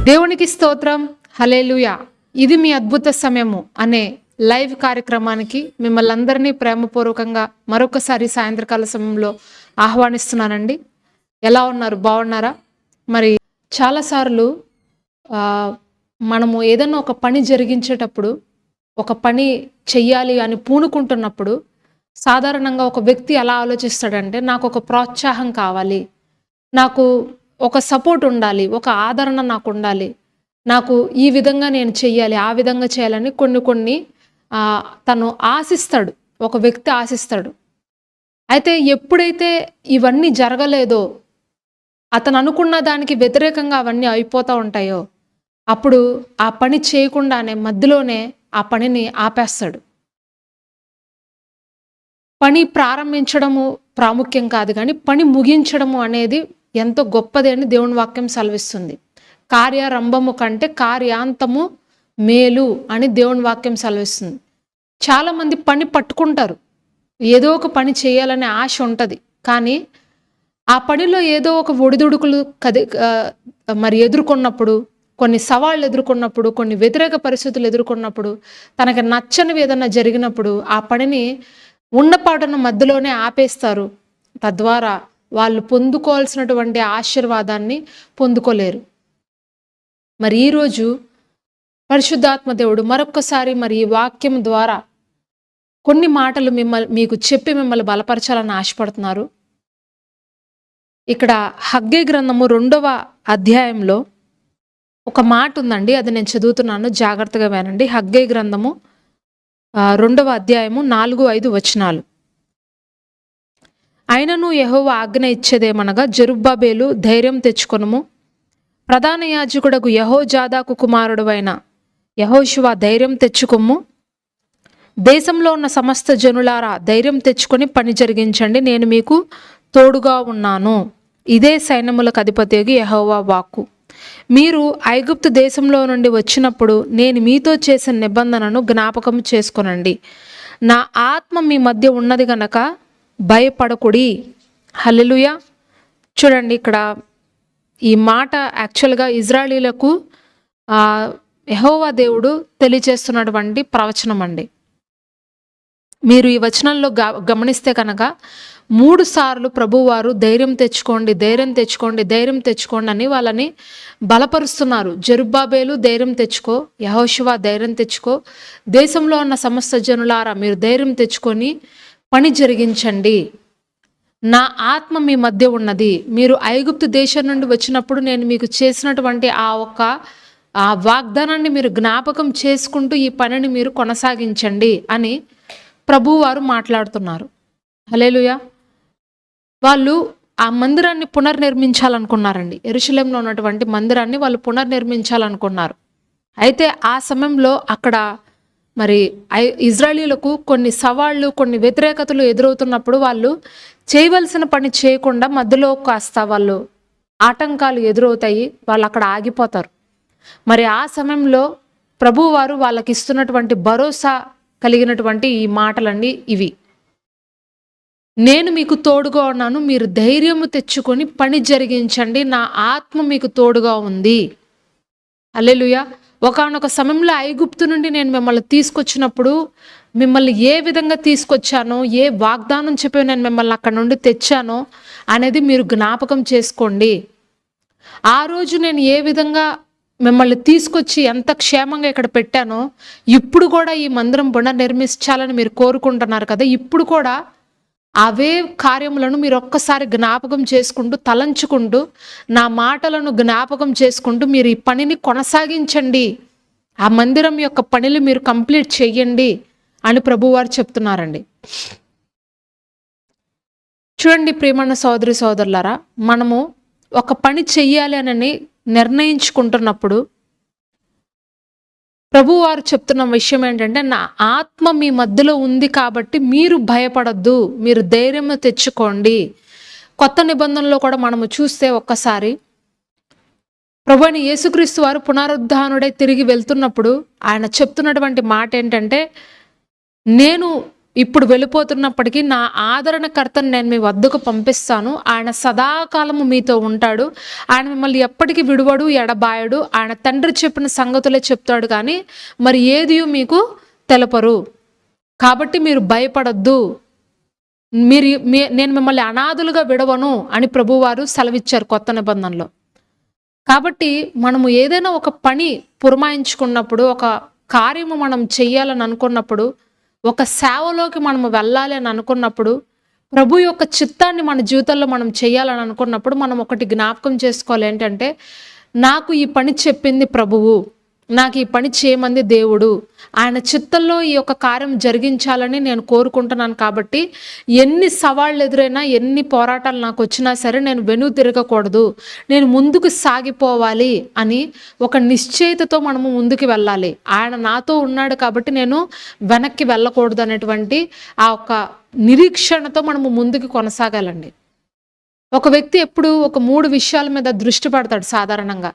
దేవునికి స్తోత్రం. హల్లెలూయా. ఇది మీ అద్భుత సమయము అనే లైవ్ కార్యక్రమానికి మిమ్మల్ని అందరినీ ప్రేమపూర్వకంగా మరొకసారి సాయంత్రకాల సమయంలో ఆహ్వానిస్తున్నానండి. ఎలా ఉన్నారు? బాగున్నారా? మరి చాలాసార్లు మనము ఏదైనా ఒక పని జరిగించేటప్పుడు, ఒక పని చెయ్యాలి అని పూనుకుంటున్నప్పుడు సాధారణంగా ఒక వ్యక్తి ఎలా ఆలోచిస్తాడంటే, నాకు ఒక ప్రోత్సాహం కావాలి, నాకు ఒక సపోర్ట్ ఉండాలి, ఒక ఆదరణ నాకు ఉండాలి, నాకు ఈ విధంగా నేను చెయ్యాలి, ఆ విధంగా చేయాలని కొన్ని తను ఆశిస్తాడు, ఒక వ్యక్తి ఆశిస్తాడు. అయితే ఎప్పుడైతే ఇవన్నీ జరగలేదో, అతను అనుకున్న దానికి వ్యతిరేకంగా అవన్నీ అయిపోతూ ఉంటాయో, అప్పుడు ఆ పని చేయకుండానే మధ్యలోనే ఆ పనిని ఆపేస్తాడు. పని ప్రారంభించడము ప్రాముఖ్యం కాదు, కానీ పని ముగించడము అనేది ఎంతో గొప్పది అని దేవుని వాక్యం సెలవిస్తుంది. కార్యారంభము కంటే కార్యాంతము మేలు అని దేవుని వాక్యం సెలవిస్తుంది. చాలామంది పని పట్టుకుంటారు, ఏదో ఒక పని చేయాలనే ఆశ ఉంటుంది, కానీ ఆ పనిలో ఏదో ఒక ఒడిదుడుకులు మరి ఎదుర్కొన్నప్పుడు, కొన్ని సవాళ్ళు ఎదుర్కొన్నప్పుడు, కొన్ని వ్యతిరేక పరిస్థితులు ఎదుర్కొన్నప్పుడు, తనకి నచ్చనివి ఏదన్నా జరిగినప్పుడు ఆ పనిని ఉన్నపాటున మధ్యలోనే ఆపేస్తారు. తద్వారా వాళ్ళు పొందుకోవాల్సినటువంటి ఆశీర్వాదాన్ని పొందుకోలేరు. మరి ఈరోజు పరిశుద్ధాత్మ దేవుడు మరొక్కసారి మరి ఈ వాక్యం ద్వారా కొన్ని మాటలు మీకు చెప్పి మిమ్మల్ని బలపరచాలని ఆశపడుతున్నారు. ఇక్కడ హగ్గై గ్రంథము 2వ అధ్యాయంలో ఒక మాట ఉందండి, అది నేను చదువుతున్నాను, జాగ్రత్తగా వినండి. హగ్గై గ్రంథము 2వ అధ్యాయము 4-5 వచనాలు. అయినను యెహోవా ఆజ్ఞ ఇచ్చేదేమనగా, జెరుబ్బాబేలు ధైర్యం తెచ్చుకొనుము, ప్రధాన యాజకుడకు యెహోజాదాకు కుమారుడు అయిన యెహోషువ ధైర్యం తెచ్చుకొమ్ము, దేశంలో ఉన్న సమస్త జనులారా ధైర్యం తెచ్చుకొని పని జరిగించండి, నేను మీకు తోడుగా ఉన్నాను. ఇదే సైన్యములకు అధిపతియగు యెహోవా వాక్కు. మీరు ఐగుప్తు దేశంలో నుండి వచ్చినప్పుడు నేను మీతో చేసిన నిబంధనను జ్ఞాపకం చేసుకొనండి. నా ఆత్మ మీ మధ్య ఉన్నది గనక భయపడకుడి. హల్లెలూయా. చూడండి, ఇక్కడ ఈ మాట యాక్చువల్గా ఇజ్రాయేలీలకు యెహోవా దేవుడు తెలియజేస్తున్నటువంటి ప్రవచనం అండి. మీరు ఈ వచనంలో గమనిస్తే కనుక 3 సార్లు ప్రభువారు ధైర్యం తెచ్చుకోండి, ధైర్యం తెచ్చుకోండి, ధైర్యం తెచ్చుకోండి అని వాళ్ళని బలపరుస్తున్నారు. జెరుబ్బాబేలు ధైర్యం తెచ్చుకో, యెహోషువ ధైర్యం తెచ్చుకో, దేశంలో ఉన్న సమస్త జనులారా మీరు ధైర్యం తెచ్చుకొని పని జరిగించండి, నా ఆత్మ మీ మధ్య ఉన్నది. మీరు ఐగుప్తు దేశం నుండి వచ్చినప్పుడు నేను మీకు చేసినటువంటి ఆ వాగ్దానాన్ని మీరు జ్ఞాపకం చేసుకుంటూ ఈ పనిని మీరు కొనసాగించండి అని ప్రభువారు మాట్లాడుతున్నారు. హల్లెలూయా. వాళ్ళు ఆ మందిరాన్ని పునర్నిర్మించాలనుకున్నారండి. యెరూషలేంలో ఉన్నటువంటి మందిరాన్ని వాళ్ళు పునర్నిర్మించాలనుకున్నారు. అయితే ఆ సమయంలో అక్కడ మరి ఇజ్రాయేలీలకు కొన్ని సవాళ్ళు, కొన్ని వ్యతిరేకతలు ఎదురవుతున్నప్పుడు వాళ్ళు చేయవలసిన పని చేయకుండా మధ్యలో కాస్త వాళ్ళు ఆటంకాలు ఎదురవుతాయి, వాళ్ళు అక్కడ ఆగిపోతారు. మరి ఆ సమయంలో ప్రభువారు వాళ్ళకి ఇస్తున్నటువంటి భరోసా కలిగినటువంటి ఈ మాటలండి ఇవి. నేను మీకు తోడుగా ఉన్నాను, మీరు ధైర్యము తెచ్చుకొని పని జరిగించండి, నా ఆత్మ మీకు తోడుగా ఉంది. హల్లెలూయా. ఒకానొక సమయంలో ఐగుప్తు నుండి నేను మిమ్మల్ని తీసుకొచ్చినప్పుడు, మిమ్మల్ని ఏ విధంగా తీసుకొచ్చానో, ఏ వాగ్దానం చెప్పి నేను మిమ్మల్ని అక్కడ నుండి తెచ్చానో అనేది మీరు జ్ఞాపకం చేసుకోండి. ఆ రోజు నేను ఏ విధంగా మిమ్మల్ని తీసుకొచ్చి ఎంత క్షేమంగా ఇక్కడ పెట్టానో, ఇప్పుడు కూడా ఈ మందిరం పునర్నిర్మించాలని మీరు కోరుకుంటున్నారు కదా, ఇప్పుడు కూడా అవే కార్యములను మీరు ఒక్కసారి జ్ఞాపకం చేసుకుంటూ, తలంచుకుంటూ, నా మాటలను జ్ఞాపకం చేసుకుంటూ మీరు ఈ పనిని కొనసాగించండి, ఆ మందిరం యొక్క పనులు మీరు కంప్లీట్ చెయ్యండి అని ప్రభువారు చెప్తున్నారండి. చూడండి ప్రియమైన సోదరి సోదరులారా, మనము ఒక పని చెయ్యాలి అని నిర్ణయించుకుంటున్నప్పుడు ప్రభువారు చెప్తున్న విషయం ఏంటంటే, నా ఆత్మ మీ మధ్యలో ఉంది కాబట్టి మీరు భయపడద్దు, మీరు ధైర్యం తెచ్చుకోండి. కొత్త నిబంధనలో కూడా మనము చూస్తే ఒక్కసారి ప్రభువైన యేసుక్రీస్తు వారు పునరుద్ధానుడై తిరిగి వెళ్తున్నప్పుడు ఆయన చెప్తున్నటువంటి మాట ఏంటంటే, నేను ఇప్పుడు వెళ్ళిపోతున్నప్పటికీ నా ఆదరణకర్తను నేను మీ వద్దకు పంపిస్తాను. ఆయన సదాకాలము మీతో ఉంటాడు. ఆయన మిమ్మల్ని ఎప్పటికీ విడువడు, ఎడబాయడు. ఆయన తండ్రి చెప్పిన సంగతులే చెప్తాడు కానీ మరి ఏది మీకు తెలపరు. కాబట్టి మీరు భయపడద్దు, నేను మిమ్మల్ని అనాథులుగా విడవను అని ప్రభువారు సెలవిచ్చారు కొత్త నిబంధనలో. కాబట్టి మనము ఏదైనా ఒక పని పురమాయించుకున్నప్పుడు, ఒక కార్యము మనం చెయ్యాలని అనుకున్నప్పుడు, ఒక సేవలోకి మనము వెళ్ళాలి అని అనుకున్నప్పుడు, ప్రభు యొక్క చిత్తాన్ని మన జీవితంలో మనం చేయాలని అనుకున్నప్పుడు మనం ఒకటి జ్ఞాపకం చేసుకోవాలి. ఏంటంటే, నాకు ఈ పని చెప్పింది ప్రభువు, నాకు ఈ పని చేయమంది దేవుడు, ఆయన చిత్తంలో ఈ యొక్క కార్యం జరిగించాలని నేను కోరుకుంటున్నాను. కాబట్టి ఎన్ని సవాళ్ళు ఎదురైనా, ఎన్ని పోరాటాలు నాకు వచ్చినా సరే నేను వెను తిరగకూడదు, నేను ముందుకు సాగిపోవాలి అని ఒక నిశ్చయితతో మనము ముందుకు వెళ్ళాలి. ఆయన నాతో ఉన్నాడు కాబట్టి నేను వెనక్కి వెళ్ళకూడదు అనేటువంటి ఆ ఒక నిరీక్షణతో మనము ముందుకు కొనసాగాలండి. ఒక వ్యక్తి ఎప్పుడు ఒక 3 విషయాల మీద దృష్టి పెడతాడు సాధారణంగా.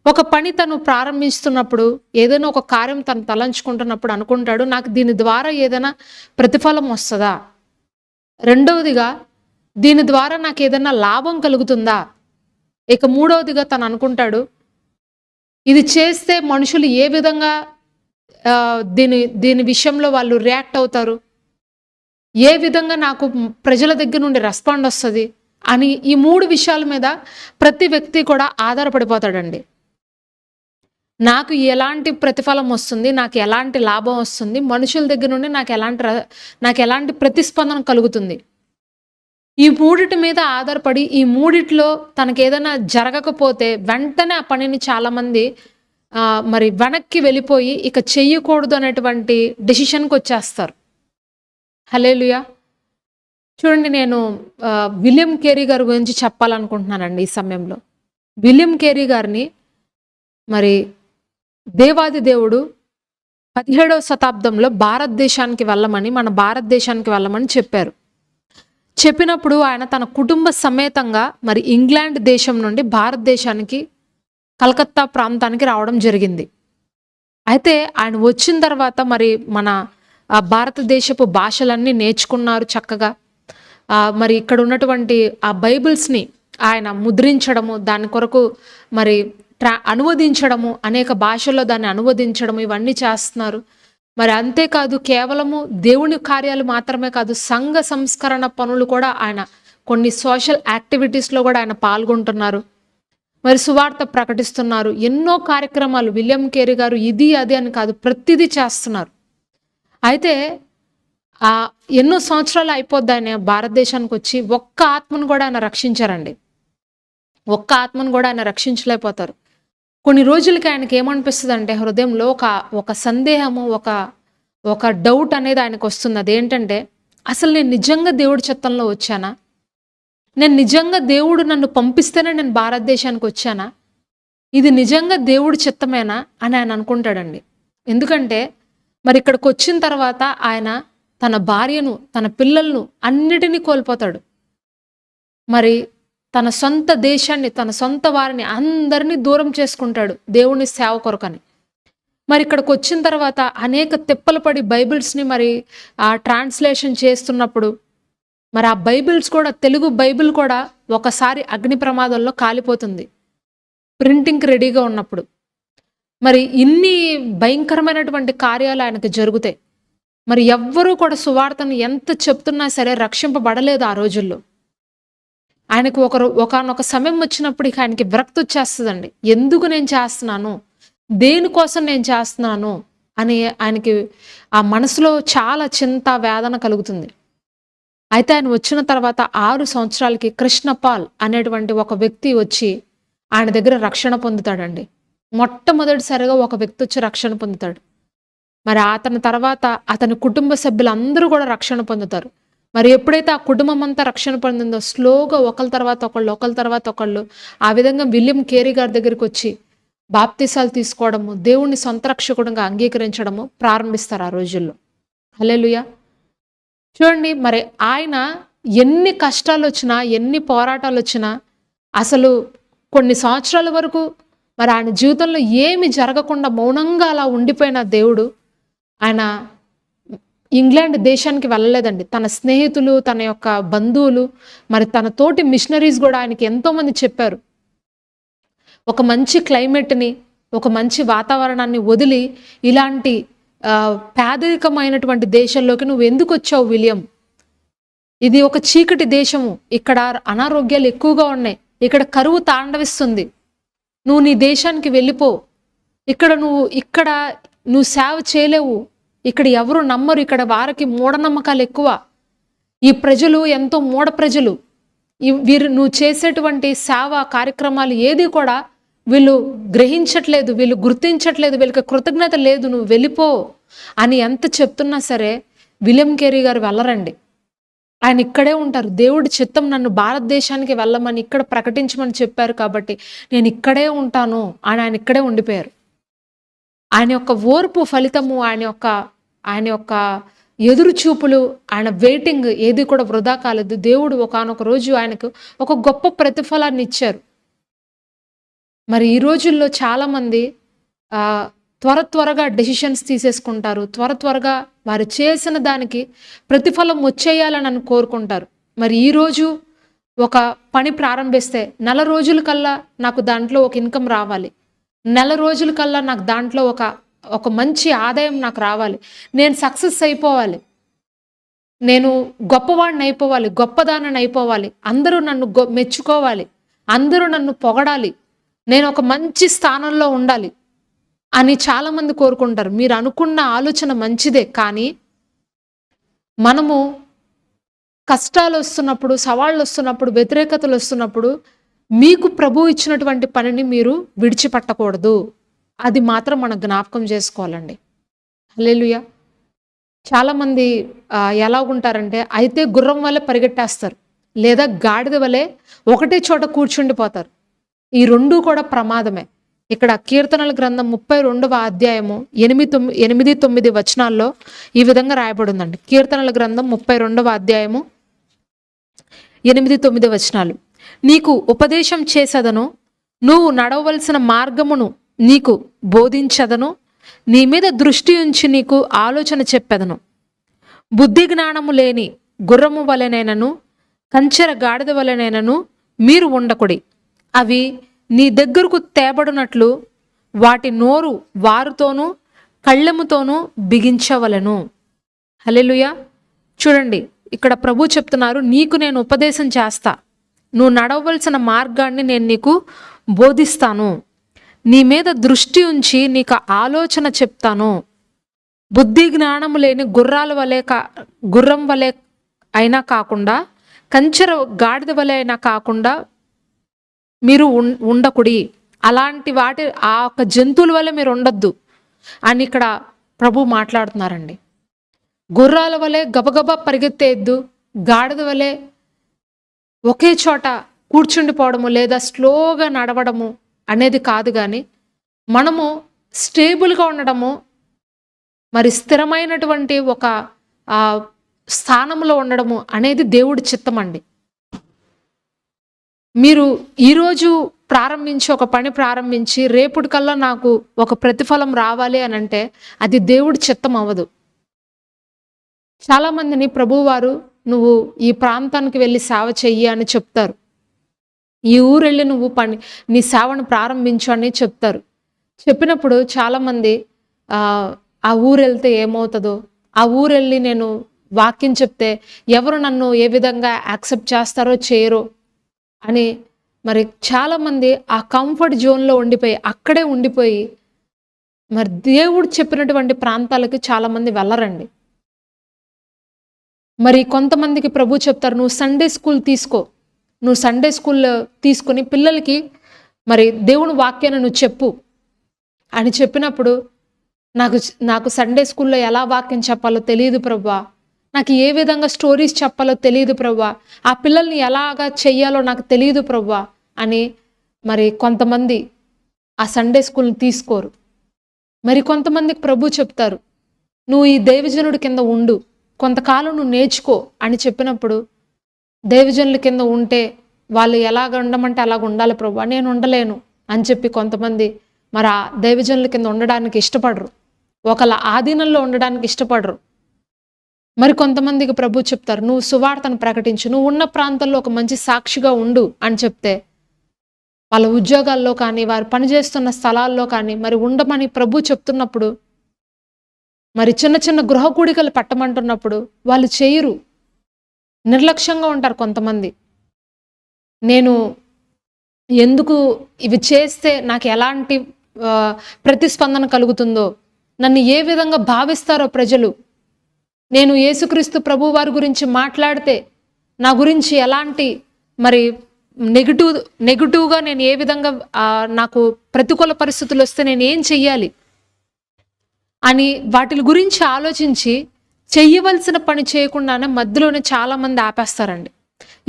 ఒక పని తను ప్రారంభిస్తున్నప్పుడు, ఏదైనా ఒక కార్యం తను తలంచుకుంటున్నప్పుడు అనుకుంటాడు, నాకు దీని ద్వారా ఏదైనా ప్రతిఫలం వస్తుందా? రెండవదిగా, దీని ద్వారా నాకు ఏదైనా లాభం కలుగుతుందా? ఇక మూడవదిగా తను అనుకుంటాడు, ఇది చేస్తే మనుషులు ఏ విధంగా దీని విషయంలో వాళ్ళు రియాక్ట్ అవుతారు, ఏ విధంగా నాకు ప్రజల దగ్గర నుండి రెస్పాండ్ వస్తుంది అని ఈ 3 విషయాల మీద ప్రతి వ్యక్తి కూడా ఆధారపడిపోతాడండి. నాకు ఎలాంటి ప్రతిఫలం వస్తుంది, నాకు ఎలాంటి లాభం వస్తుంది, మనుషుల దగ్గర నుండి నాకు ఎలాంటి ప్రతిస్పందన కలుగుతుంది, ఈ 3 మీద ఆధారపడి ఈ 3లో తనకు ఏదైనా జరగకపోతే వెంటనే ఆ పనిని చాలామంది మరి వెనక్కి వెళ్ళిపోయి ఇక చెయ్యకూడదు అనేటువంటి డెసిషన్కి వచ్చేస్తారు. హల్లెలూయా. చూడండి, నేను విలియం కేరీ గారి గురించి చెప్పాలనుకుంటున్నానండి ఈ సమయంలో. విలియం కేరీ గారిని మరి దేవాది దేవుడు 17వ శతాబ్దంలో మన భారతదేశానికి వెళ్ళమని చెప్పారు. చెప్పినప్పుడు ఆయన తన కుటుంబ సమేతంగా మరి ఇంగ్లాండ్ దేశం నుండి భారతదేశానికి కలకత్తా ప్రాంతానికి రావడం జరిగింది. అయితే ఆయన వచ్చిన తర్వాత మరి మన భారతదేశపు భాషలన్నీ నేర్చుకున్నారు చక్కగా. మరి ఇక్కడ ఉన్నటువంటి ఆ బైబిల్స్ని ఆయన ముద్రించడము, దాని కొరకు మరి అనువదించడము, అనేక భాషల్లో దాన్ని అనువదించడము, ఇవన్నీ చేస్తున్నారు. మరి అంతేకాదు, కేవలము దేవుని కార్యాలు మాత్రమే కాదు, సంఘ సంస్కరణ పనులు కూడా ఆయన కొన్ని సోషల్ యాక్టివిటీస్లో కూడా ఆయన పాల్గొంటున్నారు. మరి సువార్త ప్రకటిస్తున్నారు. ఎన్నో కార్యక్రమాలు విలియం కేరీ గారు ఇది అది అని కాదు, ప్రతిదీ చేస్తున్నారు. అయితే ఎన్నో సంవత్సరాలు అయిపోద్ది ఆయన భారతదేశానికి వచ్చి, ఒక్క ఆత్మను కూడా ఆయన రక్షించారండి. ఒక్క ఆత్మను కూడా ఆయన రక్షించలేకపోతారు. కొన్ని రోజులకి ఆయనకి ఏమనిపిస్తుంది అంటే, హృదయంలో ఒక సందేహము, ఒక డౌట్ అనేది ఆయనకు వస్తుంది. అదేంటంటే, అసలు నేను నిజంగా దేవుడి చిత్తంలో వచ్చానా? నేను నిజంగా దేవుడు నన్ను పంపిస్తేనే నేను భారతదేశానికి వచ్చానా? ఇది నిజంగా దేవుడి చిత్తమేనా అని ఆయన అనుకుంటాడండి. ఎందుకంటే మరి ఇక్కడికి వచ్చిన తర్వాత ఆయన తన భార్యను, తన పిల్లలను అన్నిటినీ కోల్పోతాడు. మరి తన సొంత దేశాన్ని, తన సొంత వారిని అందరినీ దూరం చేసుకుంటాడు దేవుని సేవ కొరకని. మరి ఇక్కడికి వచ్చిన తర్వాత అనేక తిప్పలు పడి బైబిల్స్ని మరి ట్రాన్స్లేషన్ చేస్తున్నప్పుడు, మరి ఆ బైబిల్స్ కూడా, తెలుగు బైబిల్ కూడా ఒకసారి అగ్ని ప్రమాదంలో కాలిపోతుంది ప్రింటింగ్కి రెడీగా ఉన్నప్పుడు. మరి ఇన్ని భయంకరమైనటువంటి కార్యాలు ఆయనకు జరుగుతాయి. మరి ఎవ్వరూ కూడా సువార్తను ఎంత చెప్తున్నా సరే రక్షింపబడలేదు ఆ రోజుల్లో. ఆయనకు ఒకనొక సమయం వచ్చినప్పుడు ఇక ఆయనకి విరక్తి వచ్చేస్తుందండి. ఎందుకు నేను చేస్తున్నాను, దేనికోసం నేను చేస్తున్నాను అని ఆయనకి ఆ మనసులో చాలా చింత, వేదన కలుగుతుంది. అయితే ఆయన వచ్చిన తర్వాత 6 సంవత్సరాలకి కృష్ణపాల్ అనేటువంటి ఒక వ్యక్తి వచ్చి ఆయన దగ్గర రక్షణ పొందుతాడండి. మొట్టమొదటిసారిగా ఒక వ్యక్తి వచ్చి రక్షణ పొందుతాడు. మరి అతని తర్వాత అతని కుటుంబ సభ్యులందరూ కూడా రక్షణ పొందుతారు. మరి ఎప్పుడైతే ఆ కుటుంబం అంతా రక్షణ పొందిందో, స్లోగా ఒకళ్ళ తర్వాత ఒకళ్ళు ఆ విధంగా విలియం కేరీ గారి దగ్గరికి వచ్చి బాప్తిసాలు తీసుకోవడము, దేవుణ్ణి సొంత రక్షకుడుగా అంగీకరించడము ప్రారంభిస్తారు ఆ రోజుల్లో. హల్లెలూయా. చూడండి, మరి ఆయన ఎన్ని కష్టాలు వచ్చినా, ఎన్ని పోరాటాలు వచ్చినా, అసలు కొన్ని సంవత్సరాల వరకు మరి ఆయన జీవితంలో ఏమి జరగకుండా మౌనంగా అలా ఉండిపోయిన దేవుడు ఆయన ఇంగ్లాండ్ దేశానికి వెళ్ళలేదండి. తన స్నేహితులు, తన యొక్క బంధువులు, మరి తన తోటి మిషనరీస్ కూడా ఆయనకి ఎంతోమంది చెప్పారు. ఒక మంచి క్లైమేట్‌ని, ఒక మంచి వాతావరణాన్ని వదిలి ఇలాంటి పేదరికమైనటువంటి దేశంలోకి నువ్వెందుకొచ్చావు విలియం? ఇది ఒక చీకటి దేశము. ఇక్కడ అనారోగ్యాలు ఎక్కువగా ఉన్నాయి. ఇక్కడ కరువు తాండవిస్తుంది. నువ్వు నీ దేశానికి వెళ్ళిపో. ఇక్కడ నువ్వు సేవ చేయలేవు. ఇక్కడ ఎవరు నమ్మరు. ఇక్కడ వారికి మూఢనమ్మకాలు ఎక్కువ. ఈ ప్రజలు ఎంతో మూఢ ప్రజలు. వీరు నువ్వు చేసేటువంటి సేవ కార్యక్రమాలు ఏది కూడా వీళ్ళు గ్రహించట్లేదు, వీళ్ళు గుర్తించట్లేదు, వీళ్ళకి కృతజ్ఞత లేదు, నువ్వు వెళ్ళిపో అని ఎంత చెప్తున్నా సరే విలియం కేరీ గారు వెళ్ళరండి. ఆయన ఇక్కడే ఉంటారు. దేవుడి చిత్తం నన్ను భారతదేశానికి వెళ్ళమని, ఇక్కడ ప్రకటించమని చెప్పారు కాబట్టి నేను ఇక్కడే ఉంటాను అని ఆయన ఇక్కడే ఉండిపోయారు. ఆయన యొక్క ఓర్పు ఫలితము, ఆయన యొక్క ఎదురు చూపులు, ఆయన వెయిటింగ్ ఏది కూడా వృధా కాలేదు. దేవుడు ఒకానొక రోజు ఆయనకు ఒక గొప్ప ప్రతిఫలాన్ని ఇచ్చారు. మరి ఈ రోజుల్లో చాలామంది త్వరగా డెసిషన్స్ తీసేసుకుంటారు. త్వరగా వారు చేసిన దానికి ప్రతిఫలం వచ్చేయాలని కోరుకుంటారు. మరి ఈరోజు ఒక పని ప్రారంభిస్తే నెల రోజుల కల్లా నాకు దాంట్లో ఒక ఇన్కమ్ రావాలి, నెల రోజుల కల్లా నాకు దాంట్లో ఒక మంచి ఆదాయం నాకు రావాలి, నేను సక్సెస్ అయిపోవాలి, నేను గొప్పవాడిని అయిపోవాలి, గొప్పదానని అయిపోవాలి, అందరూ నన్ను మెచ్చుకోవాలి, అందరూ నన్ను పొగడాలి, నేను ఒక మంచి స్థానంలో ఉండాలి అని చాలామంది కోరుకుంటారు. మీరు అనుకున్న ఆలోచన మంచిదే, కానీ మనము కష్టాలు వస్తున్నప్పుడు, సవాళ్ళు వస్తున్నప్పుడు, వ్యతిరేకతలు వస్తున్నప్పుడు మీకు ప్రభువు ఇచ్చినటువంటి పనిని మీరు విడిచిపెట్టకూడదు. అది మాత్రం మనం జ్ఞాపకం చేసుకోవాలండి. హల్లెలూయా. చాలామంది ఎలా ఉంటారంటే, అయితే గుర్రం వల్లే పరిగెట్టేస్తారు, లేదా గాడిద వలె ఒకటే చోట కూర్చుండిపోతారు. ఈ రెండూ కూడా ప్రమాదమే. ఇక్కడ కీర్తనల గ్రంథం 32వ అధ్యాయము 8-9 వచనాల్లో ఈ విధంగా రాయబడి ఉందండి. కీర్తనల గ్రంథం 32వ అధ్యాయము 8-9 వచనాలు. నీకు ఉపదేశం చేసదను, నువ్వు నడవవలసిన మార్గమును నీకు బోధించదను, నీ మీద దృష్టి ఉంచి నీకు ఆలోచన చెప్పెదను. బుద్ధి జ్ఞానము లేని గుర్రము వలెనైనను కంచెర గాడిద వలెనైనను మీరు ఉండకుడి. అవి నీ దగ్గరకు తేబడినట్లు వాటి నోరు వారుతోనూ కళ్ళెముతోనూ బిగించవలెను. హల్లెలూయా. చూడండి, ఇక్కడ ప్రభు చెప్తున్నారు, నీకు నేను ఉపదేశం చేస్తా, నువ్వు నడవవలసిన మార్గాన్ని నేను నీకు బోధిస్తాను, నీ మీద దృష్టి ఉంచి నీకు ఆలోచన చెప్తాను. బుద్ధి జ్ఞానము లేని గుర్రం వలె అయినా కాకుండా, కంచెర గాడిద వలె అయినా కాకుండా మీరు ఉండకుడి. అలాంటి ఆ యొక్క జంతువుల వల్ల మీరు ఉండొద్దు అని ఇక్కడ ప్రభు మాట్లాడుతున్నారండి. గుర్రాల వలె గబగబా పరిగెత్తేద్దు, గాడిద వలె ఒకే చోట కూర్చుండిపోవడము లేదా స్లోగా నడవడము అనేది కాదు, కానీ మనము స్టేబుల్గా ఉండడము, మరి స్థిరమైనటువంటి ఒక స్థానంలో ఉండడము అనేది దేవుడి చిత్తం అండి. మీరు ఈరోజు ప్రారంభించి ఒక పని ప్రారంభించి రేపటికల్లా నాకు ఒక ప్రతిఫలం రావాలి అని అంటే అది దేవుడి చిత్తం అవ్వదు. చాలామందిని ప్రభువారు నువ్వు ఈ ప్రాంతానికి వెళ్ళి సేవ చెయ్యి అని చెప్తారు, ఈ ఊరు వెళ్ళి నువ్వు నీ సేవను ప్రారంభించు అని చెప్తారు. చెప్పినప్పుడు చాలామంది ఆ ఊరు వెళ్తే ఏమవుతుందో, ఆ ఊరు వెళ్ళి నేను వాక్యం చెప్తే ఎవరు నన్ను ఏ విధంగా యాక్సెప్ట్ చేస్తారో చేయరో అని మరి చాలామంది ఆ కంఫర్ట్ జోన్లో అక్కడే ఉండిపోయి మరి దేవుడు చెప్పినటువంటి ప్రాంతాలకి చాలామంది వెళ్ళరండి. మరి కొంతమందికి ప్రభు చెప్తారు, నువ్వు సండే స్కూల్ తీసుకో, నువ్వు సండే స్కూల్ తీసుకొని పిల్లలకి మరి దేవుని వాక్యాన్ని నువ్వు చెప్పు అని చెప్పినప్పుడు నాకు సండే స్కూల్లో ఎలా వాక్యం చెప్పాలో తెలియదు ప్రభువా, నాకు ఏ విధంగా స్టోరీస్ చెప్పాలో తెలియదు ప్రభువా, ఆ పిల్లల్ని ఎలాగా చెయ్యాలో నాకు తెలియదు ప్రభువా అని మరి కొంతమంది ఆ సండే స్కూల్ని తీసుకోరు. మరి కొంతమందికి ప్రభు చెప్తారు, నువ్వు ఈ దైవజనుడి కింద ఉండు, కొంతకాలం నువ్వు నేర్చుకో అని చెప్పినప్పుడు దైవజనుల కింద ఉంటే వాళ్ళు ఎలాగ ఉండమంటే అలాగ ఉండాలి ప్రభువా, నేను ఉండలేను అని చెప్పి కొంతమంది మరి ఆ దైవజనుల కింద ఉండడానికి ఇష్టపడరు, ఒకళ్ళ ఆధీనంలో ఉండడానికి ఇష్టపడరు. మరి కొంతమందికి ప్రభు చెప్తారు, నువ్వు సువార్తను ప్రకటించు, నువ్వు ఉన్న ప్రాంతంలో ఒక మంచి సాక్షిగా ఉండు అని చెప్తే, వాళ్ళ ఉద్యోగాల్లో కానీ వారు పనిచేస్తున్న స్థలాల్లో కానీ మరి ఉండమని ప్రభు చెప్తున్నప్పుడు, మరి చిన్న చిన్న గృహ కూడికలు పెట్టమంటున్నప్పుడు వాళ్ళు చేయరు, నిర్లక్ష్యంగా ఉంటారు కొంతమంది. నేను ఎందుకు ఇవి చేస్తే నాకు ఎలాంటి ప్రతిస్పందన కలుగుతుందో, నన్ను ఏ విధంగా భావిస్తారో ప్రజలు, నేను యేసుక్రీస్తు ప్రభు వారి గురించి మాట్లాడితే నా గురించి ఎలాంటి మరి నెగిటివ్గా నేను ఏ విధంగా నాకు ప్రతికూల పరిస్థితులు వస్తే నేను ఏం చెయ్యాలి అని వాటి గురించి ఆలోచించి చెయ్యవలసిన పని చేయకుండానే మధ్యలోనే చాలామంది ఆపేస్తారండి.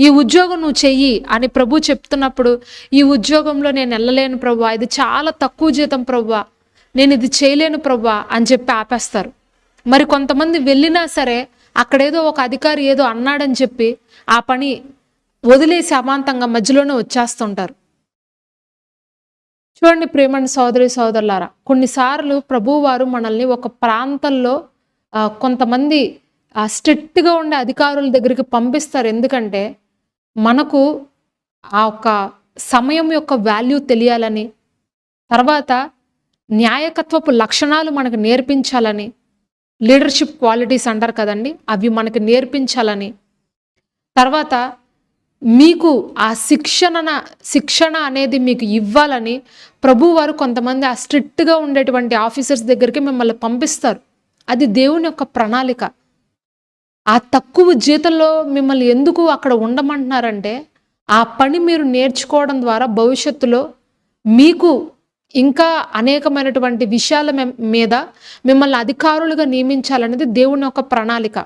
ఈ ఉద్యోగం నువ్వు చెయ్యి అని ప్రభు చెప్తున్నప్పుడు, ఈ ఉద్యోగంలో నేను వెళ్ళలేను ప్రభువా, ఇది చాలా తక్కువ జీతం ప్రభువా, నేను ఇది చేయలేను ప్రభువా అని చెప్పి ఆపేస్తారు. మరి కొంతమంది వెళ్ళినా సరే అక్కడేదో ఒక అధికారి ఏదో అన్నాడని చెప్పి ఆ పని వదిలేసి అమాంతంగా మధ్యలోనే వచ్చేస్తుంటారు. చూడండి ప్రేమని సోదరి సోదరులారా, కొన్నిసార్లు ప్రభువారు మనల్ని ఒక ప్రాంతంలో కొంతమంది స్ట్రిక్ట్గా ఉండే అధికారుల దగ్గరికి పంపిస్తారు. ఎందుకంటే మనకు ఆ ఒక సమయం యొక్క వాల్యూ తెలియాలని, తర్వాత న్యాయకత్వపు లక్షణాలు మనకు నేర్పించాలని, లీడర్షిప్ క్వాలిటీస్ అంటారు కదండి, అవి మనకు నేర్పించాలని, తర్వాత మీకు ఆ శిక్షణ అనేది మీకు ఇవ్వాలని ప్రభువారు కొంతమంది ఆ స్ట్రిక్ట్గా ఉండేటువంటి ఆఫీసర్స్ దగ్గరికి మిమ్మల్ని పంపిస్తారు. అది దేవుని యొక్క ప్రణాళిక. ఆ తక్కువ జీతంలో మిమ్మల్ని ఎందుకు అక్కడ ఉండమంటున్నారంటే, ఆ పని మీరు నేర్చుకోవడం ద్వారా భవిష్యత్తులో మీకు ఇంకా అనేకమైనటువంటి విషయాల మీద మిమ్మల్ని అధికారులుగా నియమించాలనేది దేవుని యొక్క ప్రణాళిక.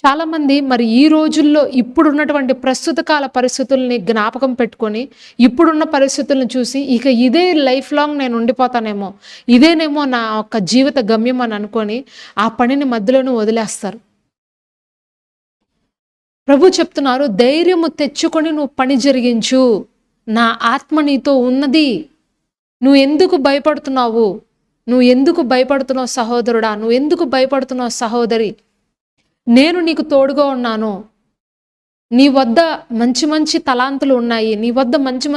చాలామంది మరి ఈ రోజుల్లో ఇప్పుడున్నటువంటి ప్రస్తుత కాల పరిస్థితుల్ని జ్ఞాపకం పెట్టుకొని, ఇప్పుడున్న పరిస్థితులను చూసి ఇక ఇదే లైఫ్ లాంగ్ నేను ఉండిపోతానేమో, ఇదేనేమో నా యొక్క జీవిత గమ్యం అని అనుకొని ఆ పనిని మధ్యలోనే వదిలేస్తారు. ప్రభు చెప్తున్నారు, ధైర్యము తెచ్చుకొని నువ్వు పని జరిగించు, నా ఆత్మ నీతో ఉన్నది. నువ్వు ఎందుకు భయపడుతున్నావు? నువ్వు ఎందుకు భయపడుతున్నావు సహోదరుడా? నువ్వు ఎందుకు భయపడుతున్నావు సహోదరి? నేను నీకు తోడుగా ఉన్నాను. నీ వద్ద మంచి మంచి తలాంతులు ఉన్నాయి, నీ వద్ద మంచి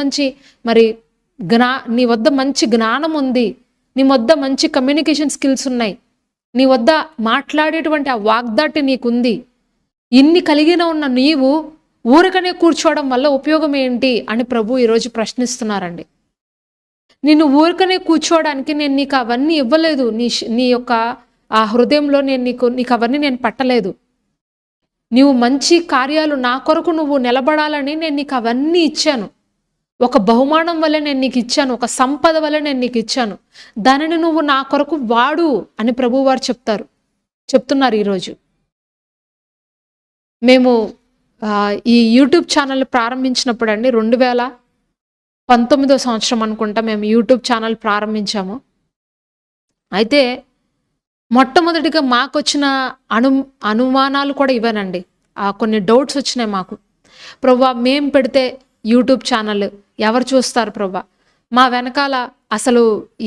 నీ వద్ద మంచి జ్ఞానం ఉంది, నీ వద్ద మంచి కమ్యూనికేషన్ స్కిల్స్ ఉన్నాయి, నీ వద్ద మాట్లాడేటువంటి ఆ వాగ్దాటి నీకుంది. ఇన్ని కలిగిన ఉన్న నీవు ఊరికనే కూర్చోవడం వల్ల ఉపయోగం ఏంటి అని ప్రభు ఈరోజు ప్రశ్నిస్తున్నారండి. నిన్ను ఊరికనే కూర్చోవడానికి నేను నీకు అవన్నీ ఇవ్వలేదు. నీ యొక్క ఆ హృదయంలో నేను నీకు అవన్నీ నేను పట్టలేదు. నీవు మంచి కార్యాలు నా కొరకు నువ్వు నిలబడాలని నేను నీకు అవన్నీ ఇచ్చాను. ఒక బహుమానం వల్ల నేను నీకు ఇచ్చాను, ఒక సంపద వల్ల నేను నీకు ఇచ్చాను. దానిని నువ్వు నా కొరకు వాడు అని ప్రభువారు చెప్తున్నారు ఈరోజు. మేము ఈ యూట్యూబ్ ఛానల్ ప్రారంభించినప్పుడు అండి, 2019 సంవత్సరం అనుకుంటా మేము యూట్యూబ్ ఛానల్ ప్రారంభించాము. అయితే మొట్టమొదటిగా మాకు వచ్చిన అనుమానాలు కూడా ఇవేనండి. కొన్ని డౌట్స్ వచ్చినాయి మాకు. ప్రభువా, మేము పెడితే యూట్యూబ్ ఛానల్ ఎవరు చూస్తారు ప్రభువా? మా వెనకాల అసలు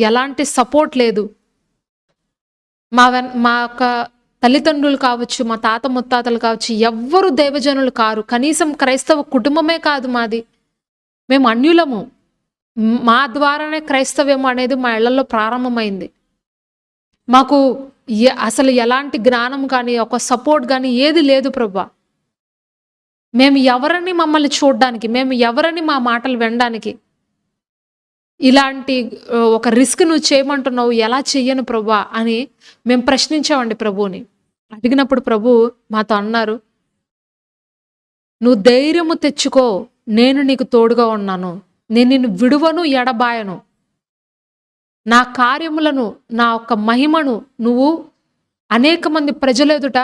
ఎలాంటి సపోర్ట్ లేదు. మా యొక్క తల్లిదండ్రులు కావచ్చు, మా తాత ముత్తాతలు కావచ్చు, ఎవ్వరు దైవజనులు కారు. కనీసం క్రైస్తవ కుటుంబమే కాదు మాది. మేము అన్యులము. మా ద్వారానే క్రైస్తవ్యం అనేది మా ఇళ్లలో ప్రారంభమైంది. మాకు అసలు ఎలాంటి జ్ఞానం కానీ ఒక సపోర్ట్ కానీ ఏది లేదు ప్రభువా. మేము ఎవరని మమ్మల్ని చూడడానికి, మేము ఎవరని మా మాటలు వినడానికి, ఇలాంటి ఒక రిస్క్ నువ్వు చేయమంటున్నావు, ఎలా చెయ్యను ప్రభువా అని మేము ప్రశ్నించామండి ప్రభువుని. అడిగినప్పుడు ప్రభు మాతో అన్నారు, నువ్వు ధైర్యము తెచ్చుకో, నేను నీకు తోడుగా ఉన్నాను, నేను నిన్ను విడువను ఎడబాయను. నా కార్యములను, నా యొక్క మహిమను నువ్వు అనేక మంది ప్రజల ఎదుట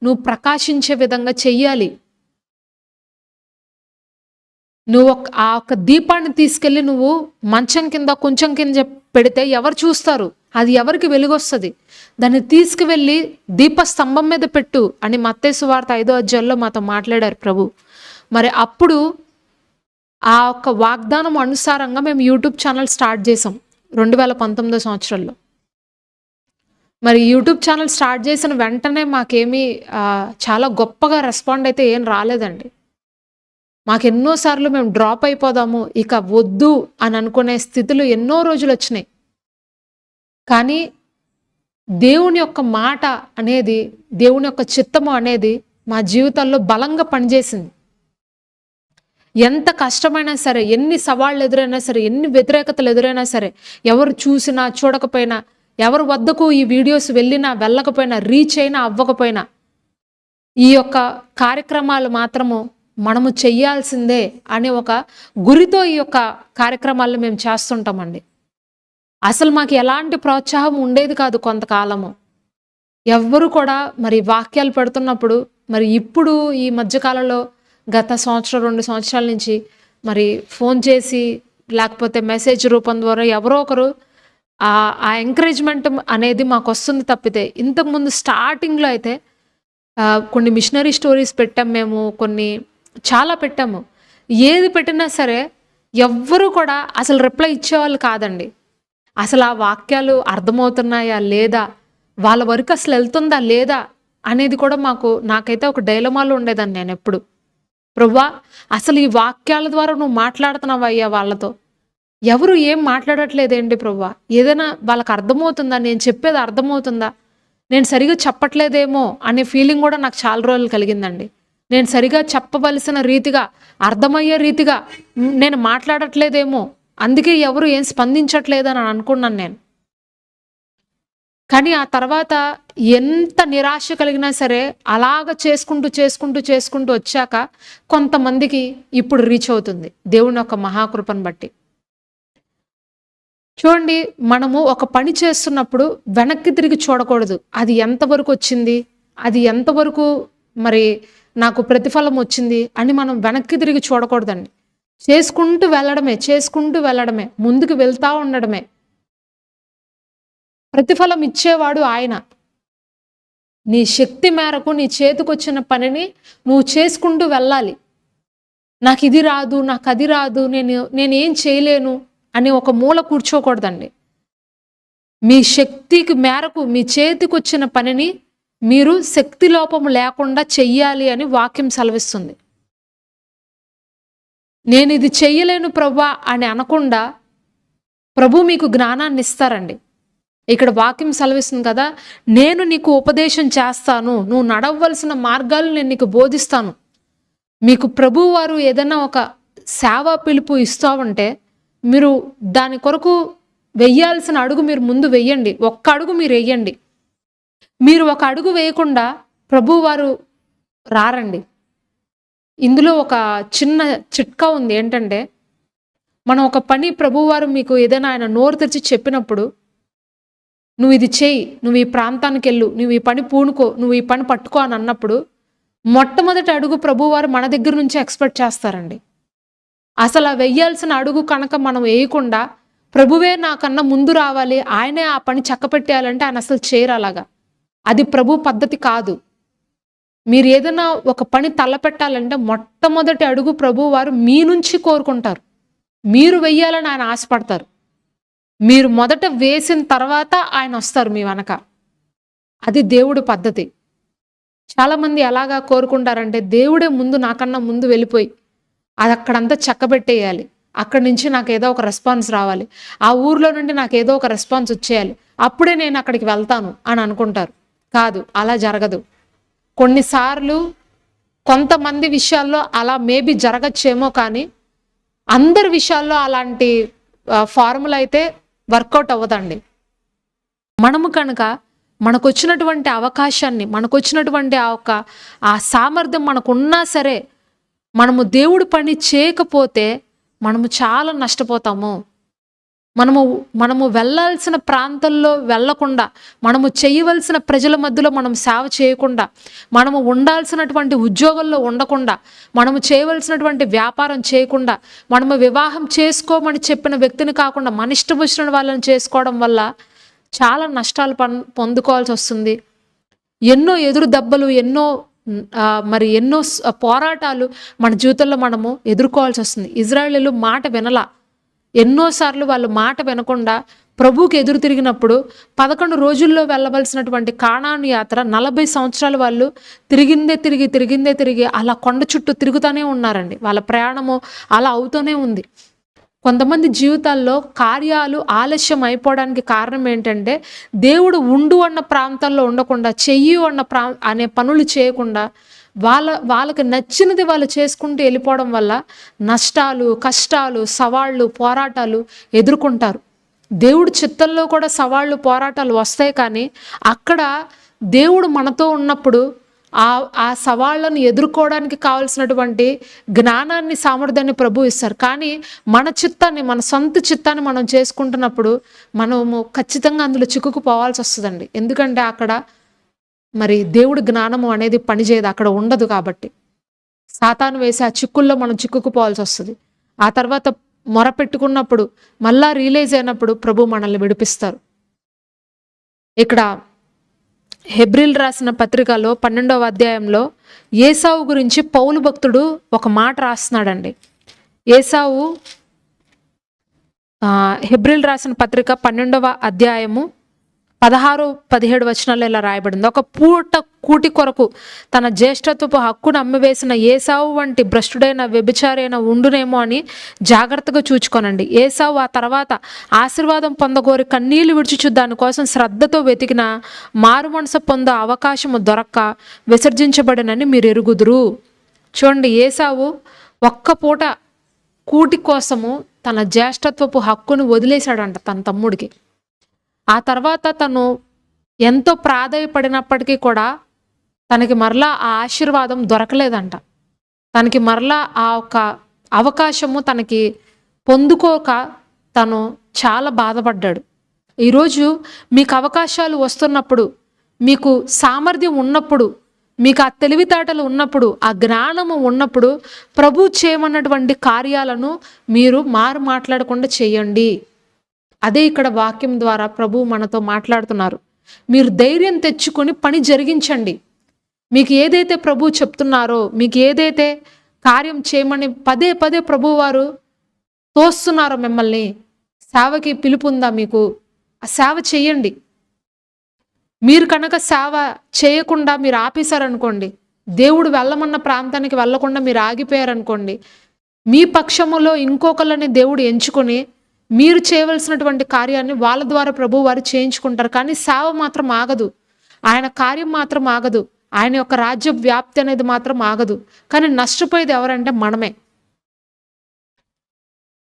నువ్వు ప్రకాశించే విధంగా చెయ్యాలి. నువ్వు ఆ ఒక్క దీపాన్ని తీసుకెళ్ళి నువ్వు మంచం కింద కొంచెం కింద పెడితే ఎవరు చూస్తారు? అది ఎవరికి వెలుగొస్తుంది? దాన్ని తీసుకువెళ్ళి దీపస్తంభం మీద పెట్టు అని మత్తయి సువార్త 5వ అధ్యాయంలో మాతో మాట్లాడారు ప్రభు. మరి అప్పుడు ఆ ఒక్క వాగ్దానం అనుసారంగా మేము యూట్యూబ్ ఛానల్ స్టార్ట్ చేసాం 2019 సంవత్సరంలో. మరి యూట్యూబ్ ఛానల్ స్టార్ట్ చేసిన వెంటనే మాకేమీ చాలా గొప్పగా రెస్పాండ్ అయితే ఏం రాలేదండి. మాకెన్నో సార్లు మేము డ్రాప్ అయిపోదాము, ఇక వద్దు అని అనుకునే స్థితులు ఎన్నో రోజులొచ్చినాయి. కానీ దేవుని యొక్క మాట అనేది, దేవుని యొక్క చిత్తము అనేది మా జీవితాల్లో బలంగా పనిచేసింది. ఎంత కష్టమైనా సరే, ఎన్ని సవాళ్ళు ఎదురైనా సరే, ఎన్ని వ్యతిరేకతలు ఎదురైనా సరే, ఎవరు చూసినా చూడకపోయినా, ఎవరి వద్దకు ఈ వీడియోస్ వెళ్ళినా వెళ్ళకపోయినా, రీచ్ అయినా అవ్వకపోయినా, ఈ యొక్క కార్యక్రమాలు మాత్రము మనము చెయ్యాల్సిందే అనే ఒక గురితో ఈ యొక్క కార్యక్రమాలను మేము చేస్తుంటామండి. అసలు మాకు ఎలాంటి ప్రోత్సాహం ఉండేది కాదు కొంతకాలము. ఎవ్వరు కూడా మరి వాక్యాలు పెడుతున్నప్పుడు, మరి ఇప్పుడు ఈ మధ్యకాలంలో గత సంవత్సరం 2 సంవత్సరాల నుంచి మరి ఫోన్ చేసి లేకపోతే మెసేజ్ రూపం ద్వారా ఎవరో ఒకరు ఆ ఎంకరేజ్మెంట్ అనేది మాకు వస్తుంది తప్పితే, ఇంతకుముందు స్టార్టింగ్లో అయితే కొన్ని మిషనరీ స్టోరీస్ పెట్టాం మేము, కొన్ని చాలా పెట్టాము. ఏది పెట్టినా సరే ఎవ్వరూ కూడా అసలు రిప్లై ఇచ్చేవాళ్ళు కాదండి. అసలు ఆ వాక్యాలు అర్థమవుతున్నాయా లేదా, వాళ్ళ వరకు అసలు వెళ్తుందా లేదా అనేది కూడా నాకైతే ఒక డైలమాలో ఉండేదాన్ని నేను ఎప్పుడు. ప్రభువా, అసలు ఈ వాక్యాల ద్వారా నువ్వు మాట్లాడుతున్నావయ్యా వాళ్ళతో, ఎవరు ఏం మాట్లాడట్లేదేంటి ప్రభువా, ఏదైనా వాళ్ళకి అర్థమవుతుందా, నేను చెప్పేది అర్థమవుతుందా, నేను సరిగా చెప్పట్లేదేమో అనే ఫీలింగ్ కూడా నాకు చాలా రోజులు కలిగిందండి. నేను సరిగా చెప్పవలసిన రీతిగా, అర్థమయ్యే రీతిగా నేను మాట్లాడట్లేదేమో, అందుకే ఎవరు ఏం స్పందించట్లేదని అనుకున్నాను నేను. కానీ ఆ తర్వాత ఎంత నిరాశ కలిగినా సరే అలాగ చేసుకుంటూ వచ్చాక కొంతమందికి ఇప్పుడు రీచ్ అవుతుంది దేవుని యొక్క మహాకృపను బట్టి. చూడండి, మనము ఒక పని చేస్తున్నప్పుడు వెనక్కి తిరిగి చూడకూడదు. అది ఎంతవరకు వచ్చింది, అది ఎంతవరకు మరి నాకు ప్రతిఫలం వచ్చింది అని మనం వెనక్కి తిరిగి చూడకూడదండి. చేసుకుంటూ వెళ్ళడమే, ముందుకు వెళ్తా ఉండడమే. ప్రతిఫలం ఇచ్చేవాడు ఆయన. నీ శక్తి మేరకు నీ చేతికొచ్చిన పనిని నువ్వు చేసుకుంటూ వెళ్ళాలి. నాకు ఇది రాదు, నాకు అది రాదు, నేనేం చేయలేను అని ఒక మూల కూర్చోకూడదండి. మీ శక్తికి మేరకు మీ చేతికొచ్చిన పనిని మీరు శక్తి లోపము లేకుండా చెయ్యాలి అని వాక్యం సెలవిస్తుంది. నేను ఇది చెయ్యలేను ప్రభువా అని అనకుండా ప్రభు మీకు జ్ఞానాన్ని ఇస్తారండి. ఇక్కడ వాక్యం సెలవిస్తుంది కదా, నేను నీకు ఉపదేశం చేస్తాను, నువ్వు నడవలసిన మార్గాలు నేను నీకు బోధిస్తాను. మీకు ప్రభు వారు ఏదైనా ఒక సేవా పిలుపు ఇస్తూ ఉంటే మీరు దాని కొరకు వెయ్యాల్సిన అడుగు మీరు ముందు వెయ్యండి. ఒక్క అడుగు మీరు వెయ్యండి. మీరు ఒక అడుగు వేయకుండా ప్రభు వారు రారండి. ఇందులో ఒక చిన్న చిట్కా ఉంది. ఏంటంటే, మనం ఒక పని ప్రభువారు మీకు ఏదైనా ఆయన నోరు తెరిచి చెప్పినప్పుడు, నువ్వు ఇది చేయి, నువ్వు ఈ ప్రాంతానికి వెళ్ళు, నువ్వు ఈ పని పూనుకో, నువ్వు ఈ పని పట్టుకో అని అన్నప్పుడు మొట్టమొదటి అడుగు ప్రభువారు మన దగ్గర నుంచి ఎక్స్పెక్ట్ చేస్తారండి. అసలు ఆ వెయ్యాల్సిన అడుగు కనుక మనం వేయకుండా ప్రభువే నాకన్నా ముందు రావాలి, ఆయనే ఆ పని చక్కపెట్టేయాలంటే ఆయన అసలు చేయరు అలాగా. అది ప్రభు పద్ధతి కాదు. మీరు ఏదైనా ఒక పని తలపెట్టాలంటే మొట్టమొదటి అడుగు ప్రభు వారు మీ నుంచి కోరుకుంటారు. మీరు వెయ్యాలని ఆయన ఆశపడతారు. మీరు మొదట వేసిన తర్వాత ఆయన వస్తారు మీ వెనక. అది దేవుడి పద్ధతి. చాలామంది ఎలాగా కోరుకుంటారంటే, దేవుడే ముందు నాకన్నా ముందు వెళ్ళిపోయి అది అక్కడంతా చక్కబెట్టేయాలి, అక్కడి నుంచి నాకు ఏదో ఒక రెస్పాన్స్ రావాలి, ఆ ఊర్లో నుండి నాకు ఏదో ఒక రెస్పాన్స్ వచ్చేయాలి, అప్పుడే నేను అక్కడికి వెళ్తాను అని అనుకుంటారు. కాదు, అలా జరగదు. కొన్నిసార్లు కొంతమంది విషయాల్లో అలా మేబీ జరగచ్చేమో, కానీ అందరి విషయాల్లో అలాంటి ఫార్ములా అయితే వర్కౌట్ అవ్వదండి. మనము కనుక మనకొచ్చినటువంటి అవకాశాన్ని, మనకొచ్చినటువంటి ఆ సామర్థ్యం మనకున్నా సరే మనము దేవుడి పని చేయకపోతే మనము చాలా నష్టపోతాము. మనము వెళ్ళాల్సిన ప్రాంతంలో వెళ్ళకుండా, మనము చేయవలసిన ప్రజల మధ్యలో మనం సేవ చేయకుండా, మనము ఉండాల్సినటువంటి ఉద్యోగంలో ఉండకుండా, మనము చేయవలసినటువంటి వ్యాపారం చేయకుండా, మనము వివాహం చేసుకోమని చెప్పిన వ్యక్తిని కాకుండా మన ఇష్టం వచ్చిన వాళ్ళని చేసుకోవడం వల్ల చాలా నష్టాలు పొందుకోవాల్సి వస్తుంది. ఎన్నో ఎదురు దెబ్బలు, ఎన్నో పోరాటాలు మన జీవితంలో మనము ఎదుర్కోవాల్సి వస్తుంది. ఇజ్రాయేలీలు మాట వినలా. ఎన్నోసార్లు వాళ్ళు మాట వినకుండా ప్రభువుకి ఎదురు తిరిగినప్పుడు 11 రోజుల్లో వెళ్ళవలసినటువంటి కానాను యాత్ర 40 సంవత్సరాలు వాళ్ళు తిరిగిందే తిరిగి అలా కొండ చుట్టూ తిరుగుతూనే ఉన్నారండి. వాళ్ళ ప్రయాణము అలా అవుతూనే ఉంది. కొంతమంది జీవితాల్లో కార్యాలు ఆలస్యం అయిపోవడానికి కారణం ఏంటంటే, దేవుడు ఉండు అన్న ప్రాంతాల్లో ఉండకుండా, చెయ్యి అనే పనులు చేయకుండా వాళ్ళకి నచ్చినది వాళ్ళు చేసుకుంటూ వెళ్ళిపోవడం వల్ల నష్టాలు, కష్టాలు, సవాళ్ళు, పోరాటాలు ఎదుర్కొంటారు. దేవుడు చిత్తంలో కూడా సవాళ్ళు, పోరాటాలు వస్తాయి. కానీ అక్కడ దేవుడు మనతో ఉన్నప్పుడు ఆ సవాళ్ళను ఎదుర్కోవడానికి కావాల్సినటువంటి జ్ఞానాన్ని, సామర్థ్యాన్ని ప్రభు ఇస్తారు. కానీ మన సొంత చిత్తాన్ని మనం చేసుకుంటున్నప్పుడు మనము ఖచ్చితంగా అందులో చిక్కుకుపోవాల్సి వస్తుందండి. ఎందుకంటే అక్కడ మరి దేవుడి జ్ఞానము అనేది పనిచేయదు, అక్కడ ఉండదు. కాబట్టి సాతాను వేసి ఆ చిక్కుల్లో మనం చిక్కుకుపోవాల్సి వస్తుంది. ఆ తర్వాత మొరపెట్టుకున్నప్పుడు మళ్ళా రియలైజ్ అయినప్పుడు ప్రభు మనల్ని విడిపిస్తారు. ఇక్కడ హెబ్రీల్ రాసిన పత్రికలో 12వ అధ్యాయంలో ఏసావు గురించి పౌలు భక్తుడు ఒక మాట రాస్తున్నాడండి. ఏసావు హెబ్రీల్ రాసిన పత్రిక 12వ అధ్యాయము 16-17 వచనాల్లో ఇలా రాయబడింది. ఒక పూట కూటి కొరకు తన జ్యేష్ఠత్వపు హక్కును అమ్మివేసిన ఏసావు వంటి భ్రష్టుడైన వ్యభిచారైన ఉండునేమో అని జాగ్రత్తగా చూచుకోనండి. ఏసావు ఆ తర్వాత ఆశీర్వాదం పొందగోరి కన్నీళ్లు విడిచుచు దానికోసం శ్రద్ధతో వెతికిన మారు మనసు పొందే అవకాశము దొరక్క విసర్జించబడినని మీరు ఎరుగుదురు. చూడండి, ఏసావు ఒక్క పూట కూటి కోసము తన జ్యేష్ఠత్వపు హక్కును వదిలేశాడంట తన తమ్ముడికి. ఆ తర్వాత తను ఎంతో ప్రాధేయపడినప్పటికీ కూడా తనకి మరలా ఆ ఆశీర్వాదం దొరకలేదంట. తనకి మరలా ఆ ఒక అవకాశము తనకి పొందుకోక తను చాలా బాధపడ్డాడు. ఈరోజు మీకు అవకాశాలు వస్తున్నప్పుడు, మీకు సామర్థ్యం ఉన్నప్పుడు, మీకు ఆ తెలివితేటలు ఉన్నప్పుడు, ఆ జ్ఞానము ఉన్నప్పుడు ప్రభు చేయమన్నటువంటి కార్యాలను మీరు మాట్లాడకుండా చేయండి. అదే ఇక్కడ వాక్యం ద్వారా ప్రభు మనతో మాట్లాడుతున్నారు. మీరు ధైర్యం తెచ్చుకొని పని జరిగించండి. మీకు ఏదైతే ప్రభు చెప్తున్నారో, మీకు ఏదైతే కార్యం చేయమని పదే పదే ప్రభు వారు తోస్తున్నారో మిమ్మల్ని, సేవకి పిలుపుందా మీకు, ఆ సేవ చేయండి. మీరు కనుక సేవ చేయకుండా మీరు ఆపేశారనుకోండి, దేవుడు వెళ్ళమన్న ప్రాంతానికి వెళ్ళకుండా మీరు ఆగిపోయారనుకోండి, మీ పక్షములో ఇంకొకళ్ళని దేవుడు ఎంచుకొని మీరు చేయవలసినటువంటి కార్యాన్ని వాళ్ళ ద్వారా ప్రభు వారు చేయించుకుంటారు. కానీ సేవ మాత్రం ఆగదు, ఆయన కార్యం మాత్రం ఆగదు, ఆయన యొక్క రాజ్య వ్యాప్తి అనేది మాత్రం ఆగదు. కానీ నష్టపోయేది ఎవరంటే మనమే.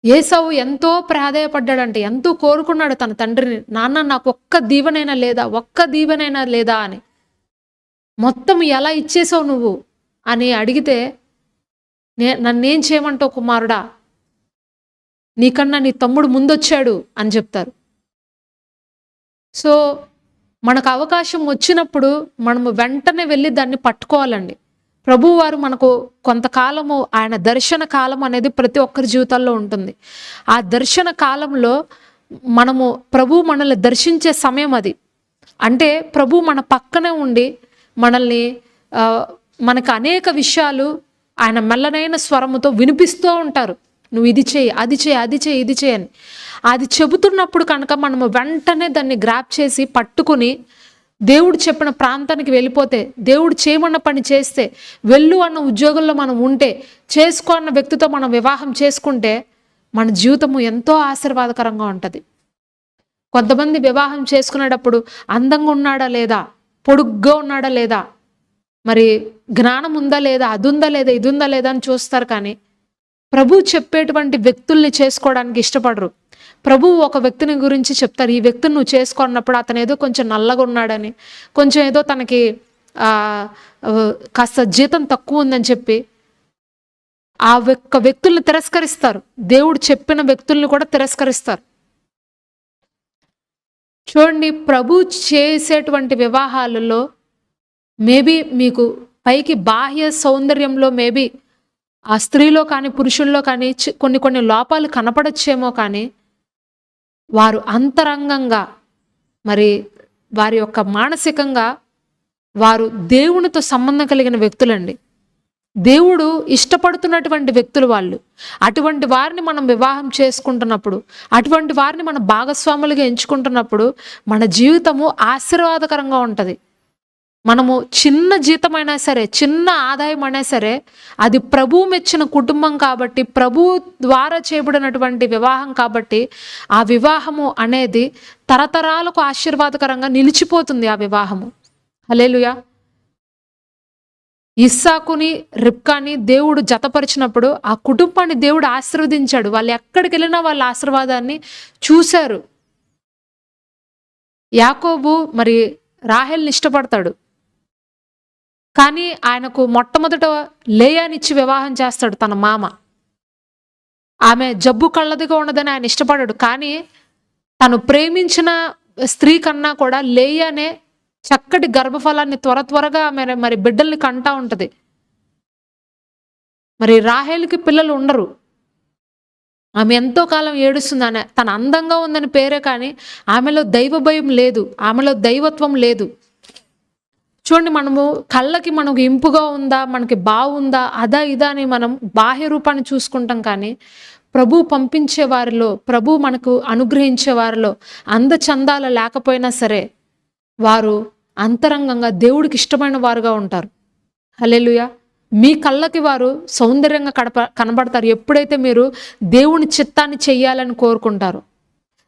ఏసావు ఎంతో ప్రాధేయపడ్డాడంటే, ఎంతో కోరుకున్నాడు తన తండ్రిని, నాన్న నాకు ఒక్క దీవెనైనా లేదా అని. మొత్తం ఎలా ఇచ్చేసావు నువ్వు అని అడిగితే, నన్నేం చేయమంటావు కుమారుడా, నీకన్నా నీ తమ్ముడు ముందొచ్చాడు అని చెప్తారు. సో మనకు అవకాశం వచ్చినప్పుడు మనము వెంటనే వెళ్ళి దాన్ని పట్టుకోవాలండి. ప్రభువారు మనకు కొంతకాలము ఆయన దర్శన కాలం అనేది ప్రతి ఒక్కరి జీవితాల్లో ఉంటుంది. ఆ దర్శన కాలంలో మనల్ని దర్శించే సమయం అది. అంటే ప్రభు మన పక్కనే ఉండి మనకు అనేక విషయాలు ఆయన మెల్లనైన స్వరముతో వినిపిస్తూ ఉంటారు. నువ్వు ఇది చేయి, అది చేయి, ఇది చేయి అని. అది చెబుతున్నప్పుడు కనుక మనము వెంటనే దాన్ని గ్రాప్ చేసి పట్టుకుని దేవుడు చెప్పిన ప్రాంతానికి వెళ్ళిపోతే, దేవుడు చేయమన్న పని చేస్తే, వెళ్ళు అన్న ఉద్యోగంలో మనం ఉంటే, చేసుకో అన్న వ్యక్తితో మనం వివాహం చేసుకుంటే మన జీవితము ఎంతో ఆశీర్వాదకరంగా ఉంటుంది. కొంతమంది వివాహం చేసుకునేటప్పుడు అందంగా ఉన్నాడా లేదా, పొడుగ్గా ఉన్నాడా లేదా, మరి జ్ఞానం ఉందా లేదా, అది ఉందా లేదా, ఇది ఉందా లేదా అని చూస్తారు. కానీ ప్రభు చెప్పేటువంటి వ్యక్తుల్ని చేసుకోవడానికి ఇష్టపడరు. ప్రభు ఒక వ్యక్తిని గురించి చెప్తారు, ఈ వ్యక్తిని నువ్వు చేసుకున్నప్పుడు అతను ఏదో కొంచెం నల్లగా ఉన్నాడని, కొంచెం ఏదో తనకి కాస్త జీతం తక్కువ ఉందని చెప్పి ఆ వ్యక్తుల్ని తిరస్కరిస్తారు. దేవుడు చెప్పిన వ్యక్తుల్ని కూడా తిరస్కరిస్తారు. చూడండి, ప్రభు చేసేటువంటి వివాహాలలో మేబీ మీకు పైకి బాహ్య సౌందర్యంలో మేబీ ఆ స్త్రీలో కానీ పురుషుల్లో కానీ కొన్ని లోపాలు కనపడచ్చేమో, కానీ వారు అంతరంగంగా మరి వారి యొక్క మానసికంగా వారు దేవునితో సంబంధం కలిగిన వ్యక్తులండి. దేవుడు ఇష్టపడుతున్నటువంటి వ్యక్తులు వాళ్ళు. అటువంటి వారిని మనం వివాహం చేసుకుంటున్నప్పుడు, అటువంటి వారిని మన భాగస్వాములుగా ఎంచుకుంటున్నప్పుడు మన జీవితము ఆశీర్వాదకరంగా ఉంటుంది. మనము చిన్న జీతమైనా సరే, చిన్న ఆదాయం అయినా సరే, అది ప్రభువు మెచ్చిన కుటుంబం కాబట్టి, ప్రభువు ద్వారా చేయబడినటువంటి వివాహం కాబట్టి, ఆ వివాహము అనేది తరతరాలకు ఆశీర్వాదకరంగా నిలిచిపోతుంది. ఆ వివాహము, హల్లెలూయా. ఇస్సాకుని రిబ్కాని దేవుడు జతపరిచినప్పుడు ఆ కుటుంబాన్ని దేవుడు ఆశీర్వదించాడు. వాళ్ళు ఎక్కడికి వెళ్ళినా వాళ్ళ ఆశీర్వాదాన్ని చూశారు. యాకోబు మరి రాహేల్ని ఇష్టపడతాడు, కానీ ఆయనకు మొట్టమొదట లేయానిచ్చి వివాహం చేస్తాడు తన మామ. ఆమె జబ్బు కళ్ళదిగా ఉన్నదని ఆయన ఇష్టపడాడు, కానీ తను ప్రేమించిన స్త్రీ కన్నా కూడా లేయానే చక్కటి గర్భఫలాన్ని త్వరగా మరి బిడ్డల్ని కంటా ఉంటది. మరి రాహేలుకి పిల్లలు ఉండరు. ఆమె ఎంతో కాలం ఏడుస్తుంది. తన అందంగా ఉందని పేరే, కానీ ఆమెలో దైవ భయం లేదు, ఆమెలో దైవత్వం లేదు. చూడండి, మనము కళ్ళకి మనకు ఇంపుగా ఉందా, మనకి బాగుందా, అదా ఇదా అని మనం బాహ్య రూపాన్ని చూసుకుంటాం, కానీ ప్రభు పంపించే వారిలో, ప్రభు మనకు అనుగ్రహించే వారిలో అందచందాలు లేకపోయినా సరే వారు అంతరంగంగా దేవుడికి ఇష్టమైన వారుగా ఉంటారు. హల్లెలూయా. మీ కళ్ళకి వారు సౌందర్యంగా కనబడతారు ఎప్పుడైతే మీరు దేవుని చిత్తాన్ని చెయ్యాలని కోరుకుంటారు.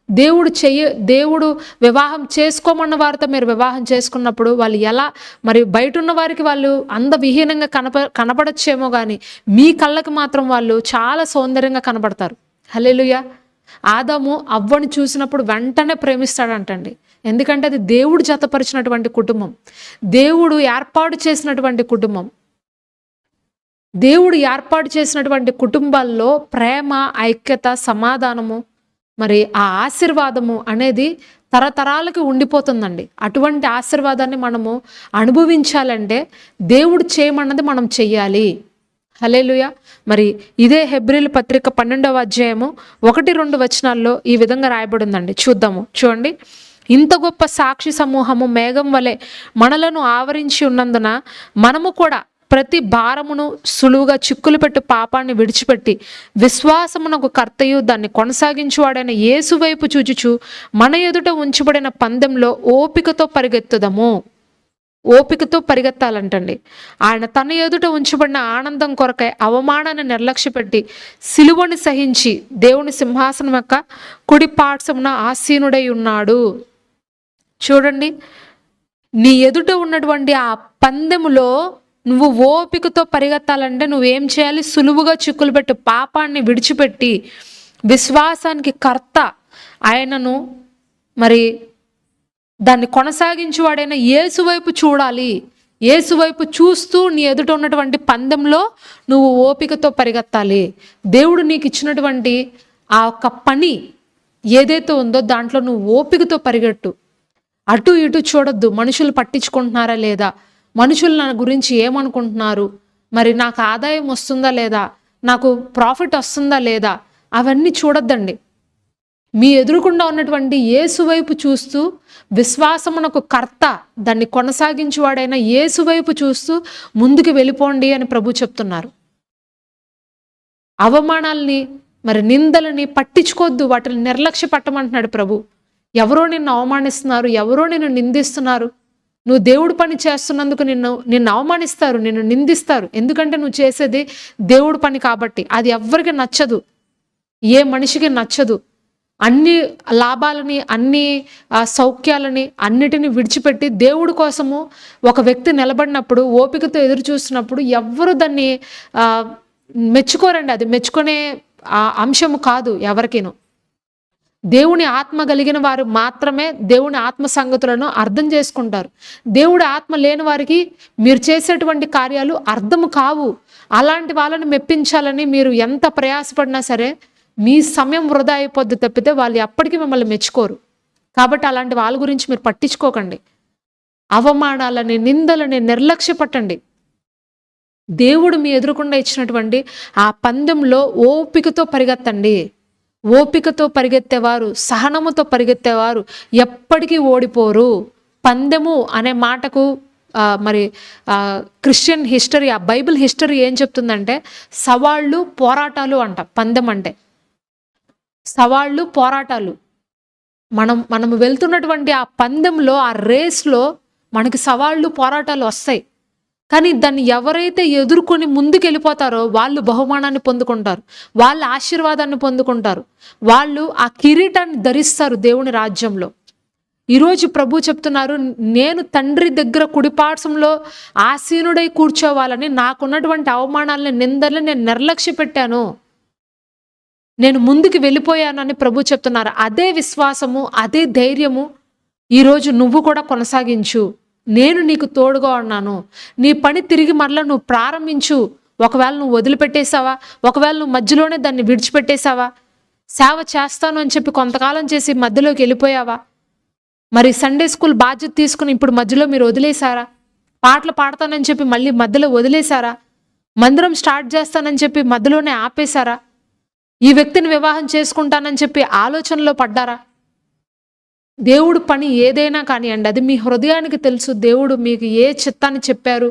దేవుడు వివాహం చేసుకోమన్న వారితో మీరు వివాహం చేసుకున్నప్పుడు వాళ్ళు ఎలా మరి బయట ఉన్న వారికి వాళ్ళు అందవిహీనంగా కనబడచ్చేమో, కానీ మీ కళ్ళకి మాత్రం వాళ్ళు చాలా సౌందర్యంగా కనబడతారు. హల్లెలూయా. ఆదాము అవ్వని చూసినప్పుడు వెంటనే ప్రేమిస్తాడంటండి. ఎందుకంటే అది దేవుడు జతపరిచినటువంటి కుటుంబం, దేవుడు ఏర్పాటు చేసినటువంటి కుటుంబం. దేవుడు ఏర్పాటు చేసినటువంటి కుటుంబాల్లో ప్రేమ, ఐక్యత, సమాధానము, మరి ఆ ఆశీర్వాదము అనేది తరతరాలకి ఉండిపోతుందండి. అటువంటి ఆశీర్వాదాన్ని మనము అనుభవించాలంటే దేవుడు చేయమన్నది మనం చెయ్యాలి. హల్లెలూయా. మరి ఇదే హెబ్రీలు పత్రిక 12వ అధ్యాయము 1-2 వచనాల్లో ఈ విధంగా రాయబడిందండి. చూడండి. ఇంత గొప్ప సాక్షి సమూహము మేఘం వలె మనలను ఆవరించి ఉన్నందున మనము కూడా ప్రతి భారమును సులువుగా చిక్కులు పెట్టు పాపాన్ని విడిచిపెట్టి విశ్వాసమునకు కర్తయు దాన్ని కొనసాగించువాడైన యేసు వైపు చూచుచు మన ఎదుట ఉంచబడిన పందెంలో ఓపికతో పరిగెత్తాలంటండి. ఆయన తన ఎదుట ఉంచబడిన ఆనందం కొరకై అవమానాన్ని నిర్లక్ష్యపెట్టి సిలువని సహించి దేవుని సింహాసనం యొక్క కుడి పార్శ్వమున ఆసీనుడై ఉన్నాడు. చూడండి, నీ ఎదుట ఉన్నటువంటి ఆ పందెములో నువ్వు ఓపికతో పరిగెత్తాలంటే నువ్వేం చేయాలి? సులువుగా చిక్కులు పెట్టు పాపాన్ని విడిచిపెట్టి విశ్వాసానికి కర్త ఆయనను మరి దాన్ని కొనసాగించువాడైన యేసు వైపు చూడాలి. యేసు వైపు చూస్తూ నీ ఎదుట ఉన్నటువంటి పందెంలో నువ్వు ఓపికతో పరిగెత్తాలి. దేవుడు నీకు ఇచ్చినటువంటి ఆ ఒక్క పని ఏదైతే ఉందో దాంట్లో నువ్వు ఓపికతో పరిగెట్టు. అటు ఇటు చూడొద్దు. మనుషులు పట్టించుకుంటున్నారా లేదా, మనుషులు నా గురించి ఏమనుకుంటున్నారు, మరి నాకు ఆదాయం వస్తుందా లేదా, నాకు ప్రాఫిట్ వస్తుందా లేదా, అవన్నీ చూడొద్దండి. మీ ఎదురుకుండా ఉన్నటువంటి యేసు వైపు చూస్తూ విశ్వాసమునకు కర్త దాన్ని కొనసాగించువాడైన యేసు వైపు చూస్తూ ముందుకు వెళ్ళిపోండి అని ప్రభు చెప్తున్నారు. అవమానాల్ని మరి నిందలని పట్టించుకోవద్దు, వాటిని నిర్లక్ష్య పట్టమంటున్నాడు ప్రభు. ఎవరో నిన్ను అవమానిస్తున్నారు, ఎవరో నిన్ను నిందిస్తున్నారు. నువ్వు దేవుడు పని చేస్తున్నందుకు నిన్ను అవమానిస్తారు, నిన్ను నిందిస్తారు. ఎందుకంటే నువ్వు చేసేది దేవుడు పని కాబట్టి. అది ఎవ్వరికి నచ్చదు, ఏ మనిషికి నచ్చదు. అన్ని లాభాలని, అన్ని సౌఖ్యాలని, అన్నిటిని విడిచిపెట్టి దేవుడి కోసము ఒక వ్యక్తి నిలబడినప్పుడు, ఓపికతో ఎదురు చూస్తున్నప్పుడు ఎవ్వరు దాన్ని మెచ్చుకోరండి. అది మెచ్చుకునే అంశము కాదు ఎవరికిను. దేవుని ఆత్మ కలిగిన వారు మాత్రమే దేవుని ఆత్మ సంగతులను అర్థం చేసుకుంటారు. దేవుడి ఆత్మ లేని వారికి మీరు చేసేటువంటి కార్యాలు అర్థము కావు. అలాంటి వాళ్ళని మెప్పించాలని మీరు ఎంత ప్రయాసపడినా సరే మీ సమయం వృధా అయిపోద్ది తప్పితే వాళ్ళు ఎప్పటికీ మిమ్మల్ని మెచ్చుకోరు. కాబట్టి అలాంటి వాళ్ళ గురించి మీరు పట్టించుకోకండి. అవమానాలని, నిందలని నిర్లక్ష్య పట్టండి. దేవుడు మీ ఎదురుకుండా ఇచ్చినటువంటి ఆ పందెంలో ఓపికతో పరిగెత్తండి. ఓపికతో పరిగెత్తేవారు, సహనముతో పరిగెత్తేవారు ఎప్పటికీ ఓడిపోరు. పందెము అనే మాటకు మరి క్రిస్టియన్ హిస్టరీ, ఆ బైబిల్ హిస్టరీ ఏం చెప్తుందంటే సవాళ్ళు పోరాటాలు అంట. పందెం అంటే సవాళ్ళు పోరాటాలు. మనము వెళ్తున్నటువంటి ఆ పందెంలో, ఆ రేస్లో మనకి సవాళ్ళు పోరాటాలు వస్తాయి. కానీ దాన్ని ఎవరైతే ఎదుర్కొని ముందుకు వెళ్ళిపోతారో వాళ్ళు బహుమానాన్ని పొందుకుంటారు, వాళ్ళ ఆశీర్వాదాన్ని పొందుకుంటారు, వాళ్ళు ఆ కిరీటాన్ని ధరిస్తారు దేవుని రాజ్యంలో. ఈరోజు ప్రభు చెప్తున్నారు, నేను తండ్రి దగ్గర కుడిపార్శ్వంలో ఆసీనుడై కూర్చోవాలని నాకున్నటువంటి అవమానాలని, నిందల్ని నేను నిర్లక్ష్య పెట్టాను, నేను ముందుకు వెళ్ళిపోయానని ప్రభు చెప్తున్నారు. అదే విశ్వాసము, అదే ధైర్యము ఈరోజు నువ్వు కూడా కొనసాగించు. నేను నీకు తోడుగా ఉన్నాను. నీ పని తిరిగి మరలా నువ్వు ప్రారంభించు. ఒకవేళ నువ్వు వదిలిపెట్టేశావా, ఒకవేళ నువ్వు మధ్యలోనే దాన్ని విడిచిపెట్టేశావా, సేవ చేస్తాను అని చెప్పి కొంతకాలం చేసి మధ్యలోకి వెళ్ళిపోయావా, మరి సండే స్కూల్ బాధ్యత తీసుకుని ఇప్పుడు మధ్యలో మీరు వదిలేశారా, పాటలు పాడతానని చెప్పి మళ్ళీ మధ్యలో వదిలేశారా, మందిరం స్టార్ట్ చేస్తానని చెప్పి మధ్యలోనే ఆపేశారా, ఈ వ్యక్తిని వివాహం చేసుకుంటానని చెప్పి ఆలోచనలో పడ్డారా? దేవుడు పని ఏదైనా కానివ్వండి, అది మీ హృదయానికి తెలుసు. దేవుడు మీకు ఏ చిత్తాన్ని చెప్పారు,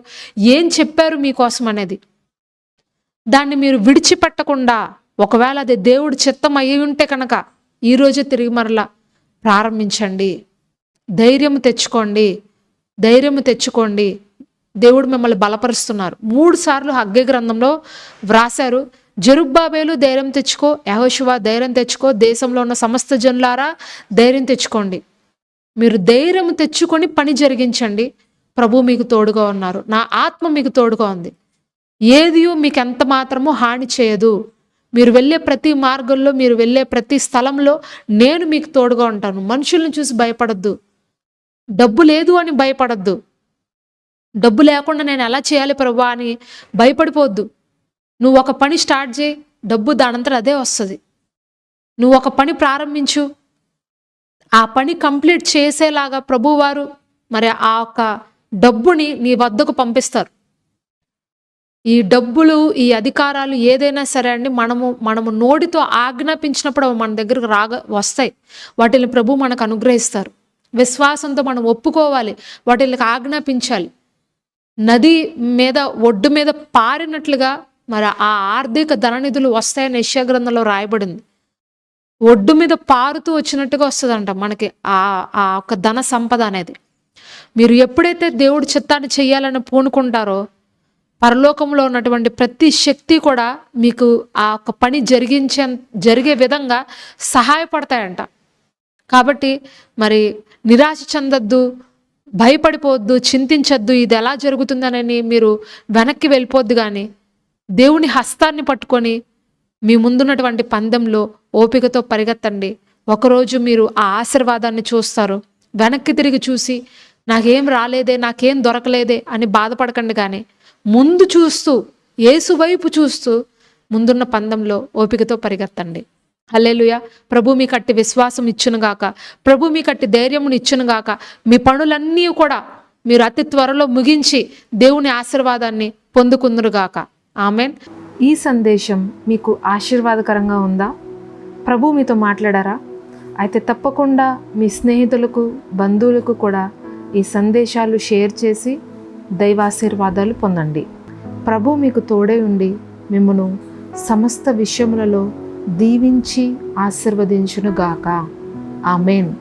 ఏం చెప్పారు మీకోసం అనేది. దాన్ని మీరు విడిచిపెట్టకుండా, ఒకవేళ అది దేవుడు చిత్తం అయి ఉంటే కనుక ఈరోజే తిరిగి మరలా ప్రారంభించండి. ధైర్యం తెచ్చుకోండి, ధైర్యం తెచ్చుకోండి. దేవుడు మిమ్మల్ని బలపరుస్తున్నారు. 3 సార్లు హగ్గై గ్రంథంలో వ్రాశారు, జెరుబ్బాబేలు ధైర్యం తెచ్చుకో, యెహోషువ ధైర్యం తెచ్చుకో, దేశంలో ఉన్న సమస్త జనులారా ధైర్యం తెచ్చుకోండి. మీరు ధైర్యం తెచ్చుకొని పని జరిగించండి. ప్రభు మీకు తోడుగా ఉన్నారు. నా ఆత్మ మీకు తోడుగా ఉంది. ఏదియో మీకు ఎంత మాత్రమో హాని చేయదు. మీరు వెళ్ళే ప్రతి మార్గంలో, మీరు వెళ్ళే ప్రతి స్థలంలో నేను మీకు తోడుగా ఉంటాను. మనుషులను చూసి భయపడద్దు. డబ్బు లేదు అని భయపడద్దు. డబ్బు లేకుండా నేను ఎలా చేయాలి ప్రభా అని భయపడిపోవద్దు. నువ్వు ఒక పని స్టార్ట్ చేయి, డబ్బు దానంతట అదే వస్తుంది. నువ్వు ఒక పని ప్రారంభించు, ఆ పని కంప్లీట్ చేసేలాగా ప్రభువారు మరి ఆ యొక్క డబ్బుని నీ వద్దకు పంపిస్తారు. ఈ డబ్బులు, ఈ అధికారాలు ఏదైనా సరే అండి, మనము నోటితో ఆజ్ఞాపించినప్పుడు మన దగ్గరకు వస్తాయి. వాటిని ప్రభు మనకు అనుగ్రహిస్తారు. విశ్వాసంతో మనం ఒప్పుకోవాలి, వాటిని ఆజ్ఞాపించాలి. నది మీద, ఒడ్డు మీద పారినట్లుగా మరి ఆ ఆర్థిక ధననిధులు వస్తాయని యెషయా గ్రంథంలో రాయబడింది. ఒడ్డు మీద పారుతూ వచ్చినట్టుగా వస్తుందంట మనకి ఆ ఒక ధన సంపద అనేది. మీరు ఎప్పుడైతే దేవుడి చిత్తాన్ని చెయ్యాలని పూనుకుంటారో, పరలోకంలో ఉన్నటువంటి ప్రతి శక్తి కూడా మీకు ఆ ఒక పని జరిగే విధంగా సహాయపడతాయంట. కాబట్టి మరి నిరాశ చెందొద్దు, భయపడిపోవద్దు, చింతించద్దు, ఇది ఎలా జరుగుతుందనని మీరు వెనక్కి వెళ్ళిపోద్దు. కానీ దేవుని హస్తాన్ని పట్టుకొని మీ ముందున్నటువంటి పందెంలో ఓపికతో పరిగెత్తండి. ఒకరోజు మీరు ఆ ఆశీర్వాదాన్ని చూస్తారు. వెనక్కి తిరిగి చూసి నాకేం రాలేదే, నాకేం దొరకలేదే అని బాధపడకండి. కానీ ముందు చూస్తూ, యేసు వైపు చూస్తూ ముందున్న పందెంలో ఓపికతో పరిగెత్తండి. హల్లెలూయా. ప్రభు మీ కట్టి విశ్వాసం ఇచ్చునుగాక, ప్రభు మీ కట్టి ధైర్యమును ఇచ్చునుగాక. మీ పనులన్నీ కూడా మీరు అతి త్వరలో ముగించి దేవుని ఆశీర్వాదాన్ని పొందుకుందురుగాక. ఆమెన్. ఈ సందేశం మీకు ఆశీర్వాదకరంగా ఉందా? ప్రభు మీతో మాట్లాడారా? అయితే తప్పకుండా మీ స్నేహితులకు, బంధువులకు కూడా ఈ సందేశాలు షేర్ చేసి దైవాశీర్వాదాలు పొందండి. ప్రభు మీకు తోడై ఉండి మిమ్మును సమస్త విషయములలో దీవించి ఆశీర్వదించునుగాక. ఆమెన్.